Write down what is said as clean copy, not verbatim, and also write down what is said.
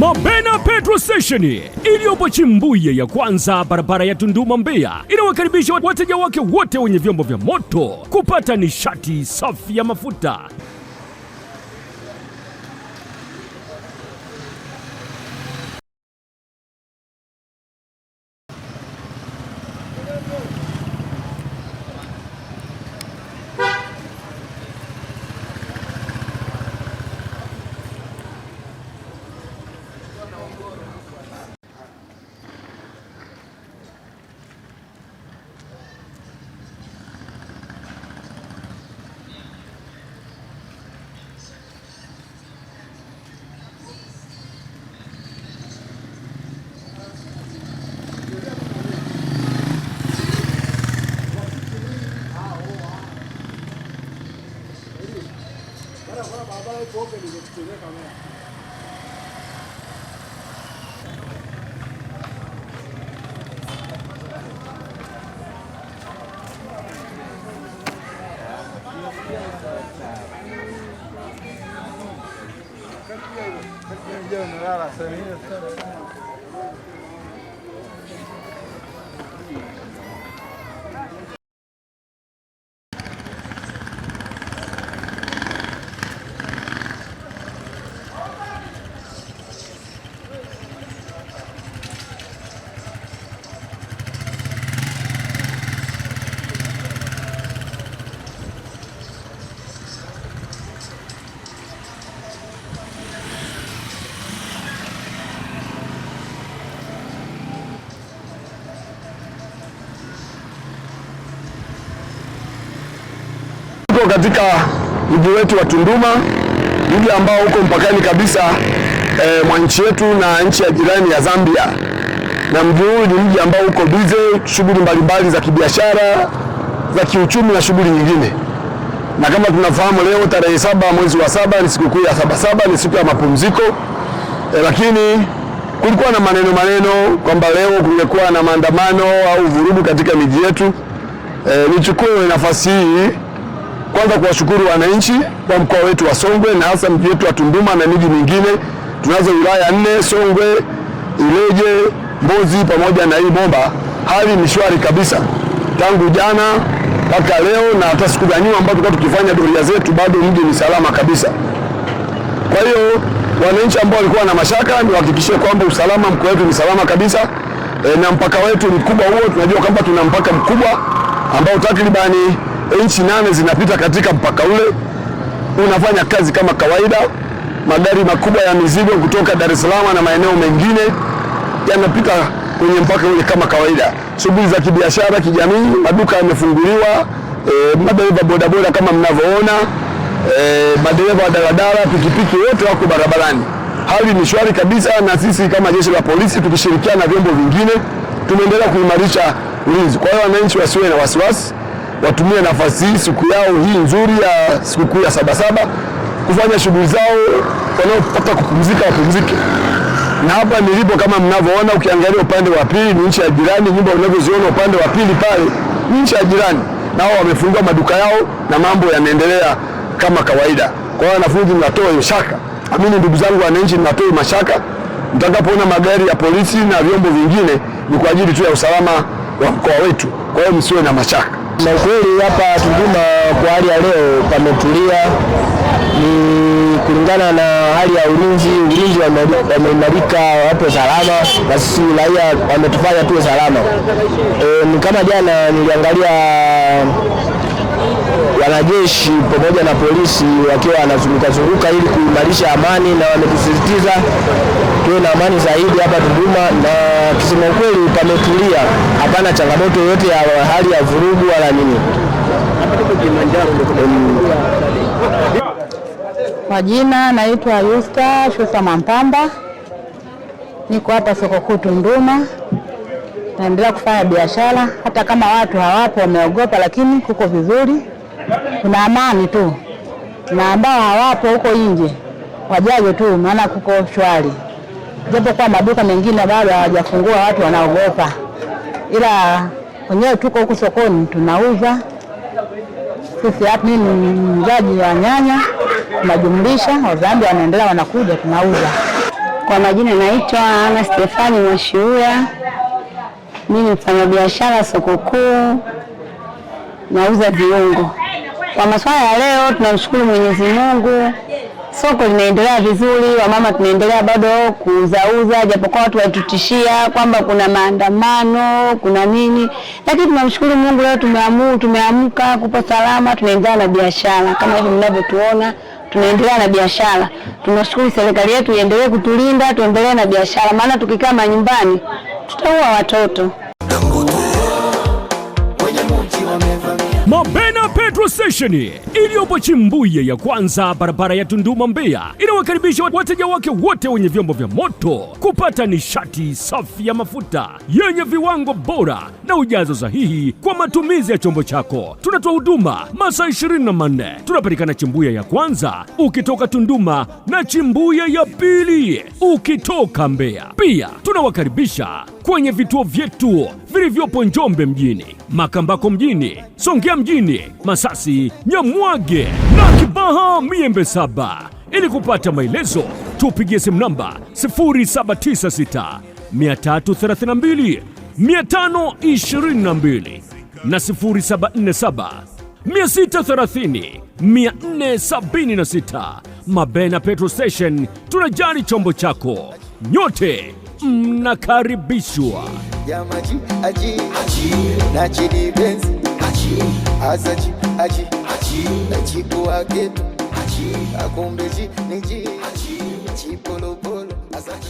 Mabena Petrol Station iliyopo Chimbuye ya kwanza barabara ya Tunduma Mbeya inawakaribisha wateja wake wote wenye vyombo vya moto kupata nishati safi ya mafuta. Katika mji wetu wa Tunduma, mji ambao uko mpakani kabisa mwa nchi yetu na nchi ya jirani ya Zambia, na mji huu ni mji ambao uko busy shughuli mbalimbali za kibiashara, za kiuchumi na shughuli nyingine. Na kama tunafahamu leo tarehe 7 mwezi wa 7 ni sikukuu ya Sabasaba, ni siku ya mapumziko, lakini kulikuwa na maneno kwamba leo kungekuwa na maandamano au vurugu katika miji yetu. Nichukue nafasi hii kwanza kuwashukuru wananchi wa mkoa wetu wa Songwe na hasa mji wetu wa Tunduma na miji mingine. Tunazo wilaya 4: Songwe, Ileje, Mbozi pamoja na hii Momba. Hali ni shwari kabisa tangu jana mpaka leo, na hata siku za nyuma ambapo tulikuwa tukifanya doria zetu bado mji ni salama kabisa. Kwa hiyo wananchi ambao walikuwa na mashaka ni wahakikishie kwamba usalama mkoa wetu ni salama kabisa. Na mpaka wetu ni mkubwa huo, tunajua kwamba tuna mpaka mkubwa ambao takribani nchi 8 zinapita katika mpaka ule. Unafanya kazi kama kawaida, magari makubwa ya mizigo kutoka Dar es Salaam na maeneo mengine yanapita kwenye mpaka ule kama kawaida. Shughuli za kibiashara, kijamii, maduka yamefunguliwa, madereva bodaboda kama mnavyoona, madereva wa daladala, pikipiki wote wako barabarani. Hali ni shwari kabisa, na sisi kama jeshi la polisi tukishirikiana na vyombo vingine tumeendelea kuimarisha ulinzi. Kwa hiyo wananchi wasiwe na wasiwasi, watumie nafasi hii, siku yao hii nzuri ya sikukuu ya Sabasaba, kufanya shughuli zao, wanaopata kupumzika wapumzike. Na hapa nilipo kama mnavyoona, ukiangalia upande wa pili ni nchi ya jirani, nyumba unavyoziona upande wa pili pale ni nchi ya jirani, nao wamefungua maduka yao na mambo yanaendelea kama kawaida. Kwa hiyo wanafunzi, mnatoa shaka, amini ndugu zangu wananchi, mnatoa mashaka. Mtakapoona magari ya polisi na vyombo vingine ni kwa ajili tu ya usalama wa mkoa wetu, kwa hiyo msiwe na mashaka. Na kweli hapa Tunduma kwa hali ya leo pametulia, ni kulingana na hali ya ulinzi wameimarika, wapo salama, na sisi raia wametufanya tuwe salama. Ni kama jana niliangalia wanajeshi pamoja na polisi wakiwa wanazunguka ili kuimarisha amani, na wametusisitiza tuwe na amani zaidi hapa Tunduma, na kusema kweli pametulia, hapana changamoto yoyote ya hali ya vurugu wala nini. Majina naitwa Yusta Mampamba, niko hapa soko kuu Tunduma, naendelea kufanya biashara hata kama watu hawapo, wameogopa, lakini kuko vizuri, kuna amani tu, na ambao hawapo huko nje wajaje tu, maana kuko shwari. Japo kwa maduka mengine bado hawajafungua, watu wanaogopa, ila wenyewe tuko huko sokoni tunauza. Sisi hapa ni muuzaji wa nyanya, tunajumlisha Wazambia wanaendelea wanakuja tunauza. Kwa majina naitwa Ana Stefani Mwashiuya. Mimi ni mfanyabiashara soko kuu, nauza viungo. Kwa masuala ya leo tunamshukuru Mwenyezi Mungu. Soko linaendelea vizuri, wamama tunaendelea bado kuuzauza, japokuwa watu watutishia kwamba kuna maandamano, kuna nini. Lakini tunamshukuru Mungu, leo tumeamka kupo salama, tunaendelea na biashara. Kama hivi mnavyotuona, tunaendelea na biashara. Tunashukuru serikali yetu iendelee kutulinda, tuendelee na biashara. Maana tukikaa manyumbani, tutaua watoto. Mabena Petrol Station iliyopo Chimbuye ya kwanza, barabara ya Tunduma Mbeya, inawakaribisha wateja wake wote wenye vyombo vya moto kupata nishati safi ya mafuta yenye viwango bora na ujazo sahihi kwa matumizi ya chombo chako. Tunatoa huduma masaa 24. Tunapatikana Chimbuye ya kwanza ukitoka Tunduma na Chimbuye ya pili ukitoka Mbeya. Pia tunawakaribisha kwenye vituo vyetu vilivyopo Njombe mjini, Makambako mjini, Songea mjini, Masasi, Nyamwage na Kibaha Miembe Saba. Ili kupata maelezo tupigie simu namba 0796 332 522 na 0747 630 476. Mabena Petrol Station, tunajali chombo chako. Nyote mnakaribishwa. Ya maji na chini benzi aji na chiku wake akumbeji niji chipolo polo